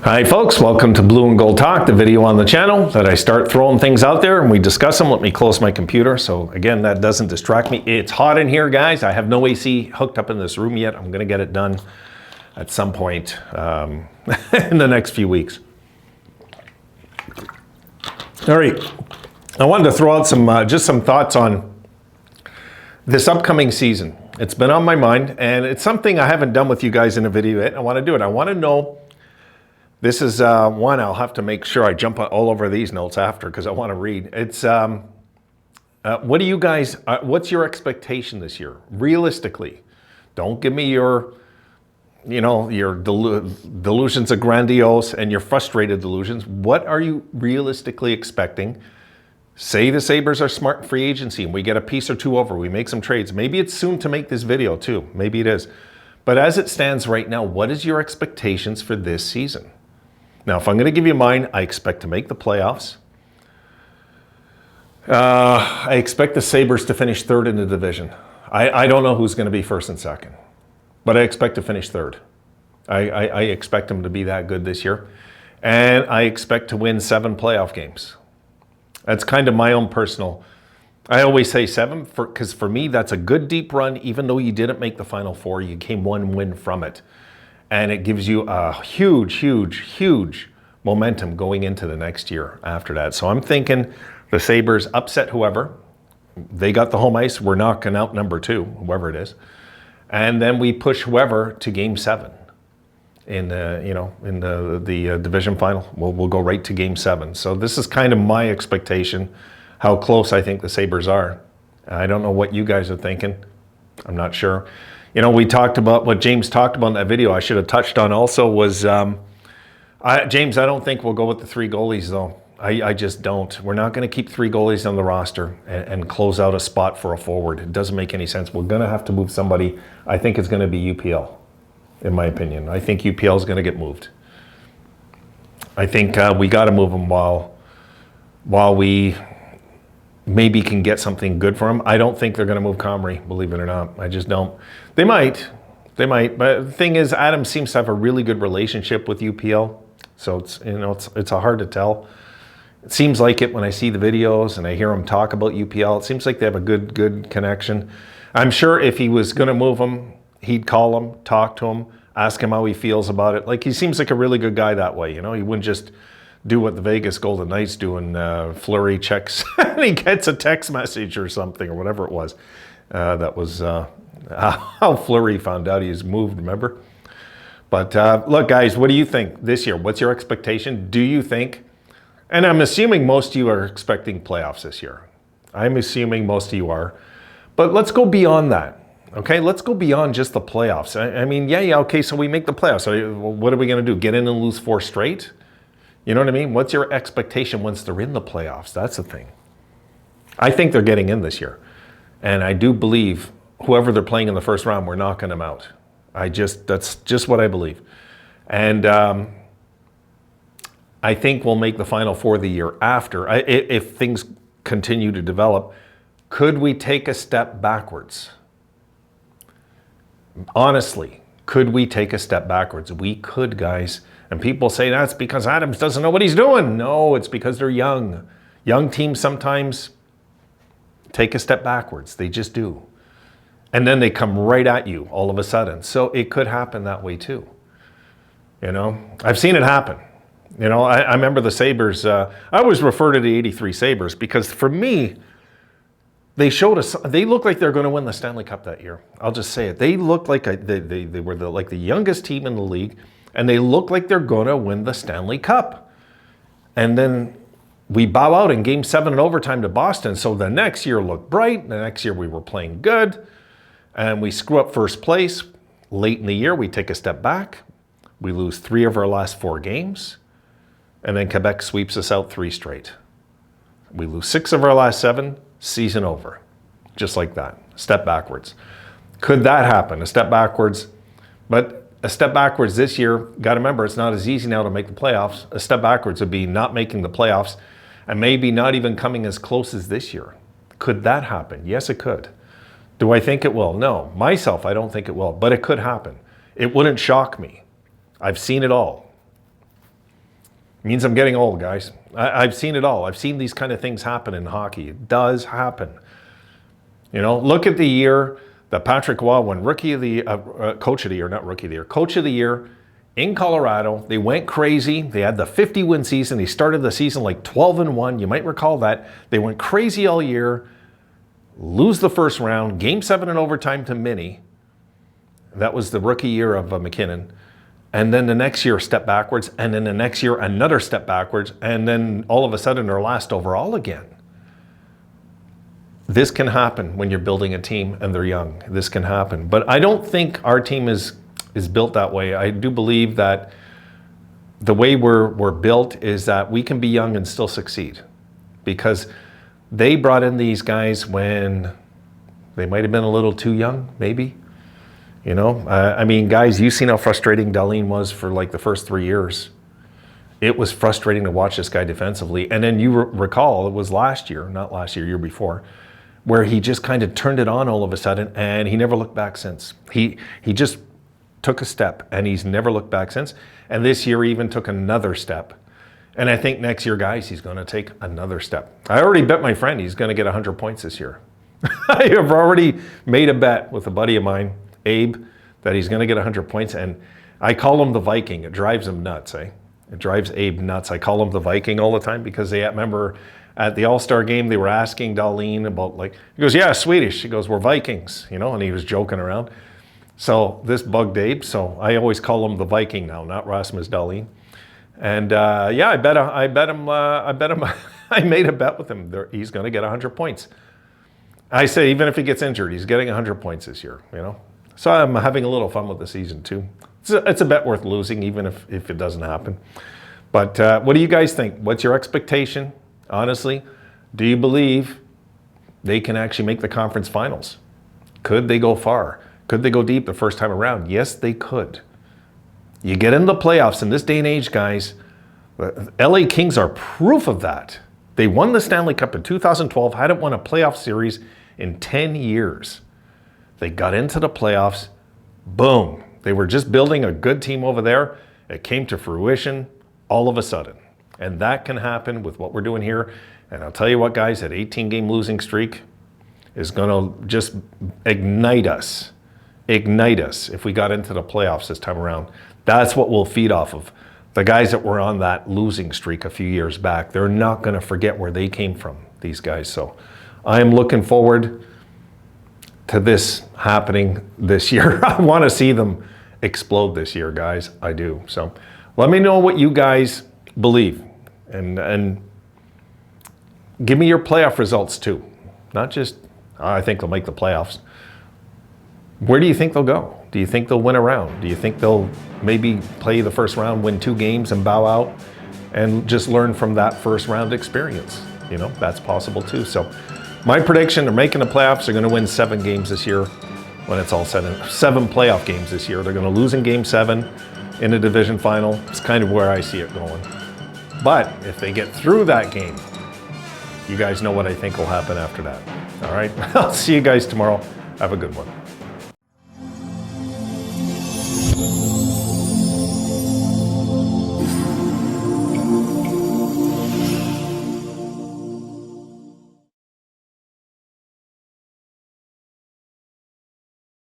Hi folks, welcome to Blue and Gold Talk, the video on the channel that I start throwing things out there and we discuss them. Let me close my computer so again that doesn't distract me. It's hot in here, guys. I have no AC hooked up in this room yet. I'm gonna get it done at some point in the next few weeks. All right, I wanted to throw out just some thoughts on this upcoming season. It's been on my mind and it's something I haven't done with you guys in a video yet. I wanna do it. I wanna know. This is one I'll have to make sure I jump all over these notes after because I want to read. It's what do you guys? What's your expectation this year, realistically? Don't give me your, your delusions of grandiose and your frustrated delusions. What are you realistically expecting? Say the Sabres are smart free agency and we get a piece or two over. We make some trades. Maybe it's soon to make this video too. Maybe it is. But as it stands right now, what is your expectations for this season? Now, if I'm going to give you mine, I expect to make the playoffs. I expect the Sabres to finish third in the division. I don't know who's going to be first and second, but I expect to finish third. I expect them to be that good this year. And I expect to win 7 playoff games. That's kind of my own personal. I always say 7 because for me, that's a good deep run. Even though you didn't make the Final Four, you came 1 win from it. And it gives you a huge momentum going into the next year after that. So I'm thinking the Sabres upset whoever. They got the home ice. We're knocking out number 2, whoever it is. And then we push whoever to Game 7 in the division final. We'll go right to Game 7. So this is kind of my expectation, how close I think the Sabres are. I don't know what you guys are thinking. I'm not sure. We talked about what James talked about in that video. I should have touched on also was, James, I don't think we'll go with the 3 goalies though. I just don't. We're not going to keep 3 goalies on the roster and close out a spot for a forward. It doesn't make any sense. We're going to have to move somebody. I think it's going to be UPL, in my opinion. I think UPL is going to get moved. I think we got to move them while we maybe can get something good for him. I don't think they're going to move Comrie, believe it or not. I just don't. They might. But the thing is, Adam seems to have a really good relationship with UPL. So it's hard to tell. It seems like it when I see the videos and I hear him talk about UPL. It seems like they have a good connection. I'm sure if he was going to move him, he'd call him, talk to him, ask him how he feels about it. Like he seems like a really good guy that way. He wouldn't just do what the Vegas Golden Knights do and Fleury checks and he gets a text message or something or whatever it was. That was how Fleury found out he was moved, remember? But look, guys, what do you think this year? What's your expectation? Do you think, and I'm assuming most of you are expecting playoffs this year. I'm assuming most of you are. But let's go beyond that, okay? Let's go beyond just the playoffs. I mean, yeah, okay, so we make the playoffs. So what are we going to do? Get in and lose 4 straight? You know what I mean? What's your expectation once they're in the playoffs? That's the thing. I think they're getting in this year. And I do believe whoever they're playing in the first round, we're knocking them out. That's just what I believe. And I think we'll make the Final Four the year after. If things continue to develop, could we take a step backwards? Honestly, could we take a step backwards? We could, guys. And people say that's because Adams doesn't know what he's doing. No, it's because they're young. Young teams sometimes take a step backwards. They just do. And then they come right at you all of a sudden. So it could happen that way too. I've seen it happen. I remember the Sabres. I always refer to the 83 Sabres because for me, they showed us, they looked like they're going to win the Stanley Cup that year. I'll just say it. They looked like they were like the youngest team in the league. And they look like they're going to win the Stanley Cup. And then we bow out in Game 7 in overtime to Boston. So the next year looked bright. The next year we were playing good. And we screw up first place. Late in the year, we take a step back. We lose 3 of our last 4 games. And then Quebec sweeps us out 3 straight. We lose 6 of our last 7. Season over. Just like that. Step backwards. Could that happen? A step backwards. But a step backwards this year, got to remember, it's not as easy now to make the playoffs. A step backwards would be not making the playoffs and maybe not even coming as close as this year. Could that happen? Yes, it could. Do I think it will? No. Myself, I don't think it will, but it could happen. It wouldn't shock me. I've seen it all. It means I'm getting old, guys. I've seen it all. I've seen these kind of things happen in hockey. It does happen. You know, look at the year that Patrick Waugh won Coach of the Year, not Rookie of the Year, Coach of the Year in Colorado. They went crazy. They had the 50-win season. They started the season like 12-1. You might recall that. They went crazy all year, lose the first round, Game 7 in overtime to Minnie. That was the rookie year of MacKinnon. And then the next year, a step backwards. And then the next year, another step backwards. And then all of a sudden, they're last overall again. This can happen when you're building a team and they're young. This can happen. But I don't think our team is built that way. I do believe that the way we're built is that we can be young and still succeed. Because they brought in these guys when they might have been a little too young, maybe. You know, I mean, guys, you've seen how frustrating Dahlin was for like the first 3 years. It was frustrating to watch this guy defensively. And then you recall, it was last year, not last year, year before, where he just kind of turned it on all of a sudden, and he never looked back since. He just took a step, and he's never looked back since. And this year he even took another step. And I think next year, guys, he's going to take another step. I already bet my friend he's going to get 100 points this year. I have already made a bet with a buddy of mine, Abe, that he's going to get 100 points. And I call him the Viking. It drives him nuts, eh? It drives Abe nuts. I call him the Viking all the time because they remember at the All-Star game, they were asking Dahlin about, like, he goes, yeah, Swedish. He goes, we're Vikings, you know, and he was joking around. So this bugged Abe. So I always call him the Viking now, not Rasmus Dahlin. And yeah, I bet him, I made a bet with him. He's going to get 100 points. I say, even if he gets injured, he's getting 100 points this year, you know. So I'm having a little fun with the season too. It's a bet worth losing, even if it doesn't happen. But what do you guys think? What's your expectation? Honestly, do you believe they can actually make the conference finals? Could they go far? Could they go deep the first time around? Yes, they could. You get in the playoffs in this day and age, guys. The LA Kings are proof of that. They won the Stanley Cup in 2012, hadn't won a playoff series in 10 years. They got into the playoffs, boom. They were just building a good team over there. It came to fruition all of a sudden. And that can happen with what we're doing here. And I'll tell you what, guys, that 18-game losing streak is going to just ignite us if we got into the playoffs this time around. That's what we'll feed off of. The guys that were on that losing streak a few years back, they're not going to forget where they came from, these guys. So I am looking forward to this happening this year. I want to see them explode this year, guys. I do. So let me know what you guys believe, and give me your playoff results too. Not just, I think they'll make the playoffs. Where do you think they'll go? Do you think they'll win a round? Do you think they'll maybe play the first round, win 2 games and bow out and just learn from that first round experience? You know, that's possible too. So my prediction, they're making the playoffs. They're going to win 7 games this year when it's all said. 7 playoff games this year. They're going to lose in Game 7 in the division final. It's kind of where I see it going. But if they get through that game, you guys know what I think will happen after that. All right, I'll see you guys tomorrow. Have a good one.